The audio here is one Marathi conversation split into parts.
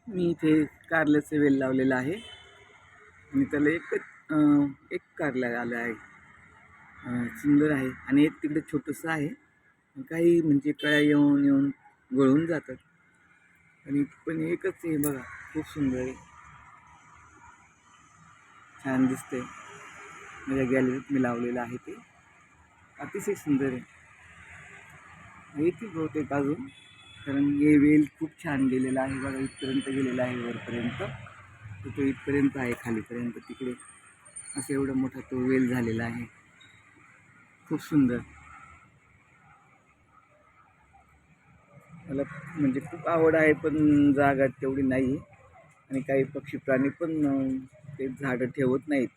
मी इथे कारल्याचं वेल लावलेलं आहे आणि त्याला एक कारला आलं आहे. सुंदर आहे आणि एक तिकडे छोटंसं आहे. काही म्हणजे कळ्या येऊन येऊन गळून जातात आणि पण एकच आहे बघा, खूप सुंदर आहे, छान दिसते. माझ्या गॅलरीत मी लावलेलं आहे ते अतिशय सुंदर आहे. येतील बहुतेक अजून, कारण हे वेल खूप छान गेलेला आहे बघा, इथपर्यंत गेलेला आहे वरपर्यंत. तो इथपर्यंत आहे, खालीपर्यंत तिकडे असं एवढा मोठा तो वेल झालेला आहे, खूप सुंदर. मला म्हणजे खूप आवड आहे, पण जागा तेवढी नाही आणि काही पक्षी प्राणी पण ते झाडं ठेवत नाहीत.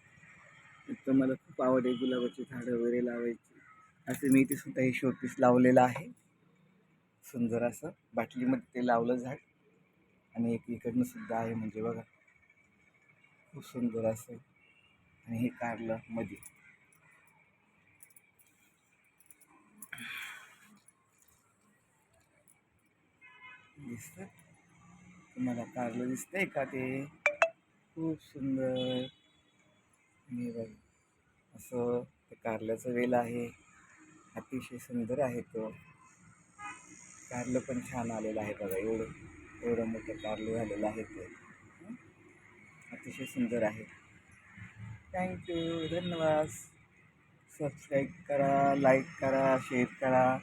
तर मला खूप आवड आहे गुलाबाची झाडं वगैरे लावायची. असं मी इथे सुद्धा हे शोपीस लावलेलं आहे, सुंदर असं बाटलीमध्ये ते लावलं झाड. आणि एक इकडनं सुद्धा आहे, म्हणजे बघा खूप सुंदर असं. आणि हे कारलं मध्ये दिसतं, तुम्हाला कारलं दिसतंय का? ते खूप सुंदर. आणि बघ असं ते कारल्याचं वेल आहे, अतिशय सुंदर आहे. तो कारलं पण छान आलेलं आहे बघा, एवढं एवढं मोठं कारलं झालेलं आहे ते, अतिशय सुंदर आहे. थँक्यू, धन्यवाद. सबस्क्राईब करा, लाईक करा, शेअर करा.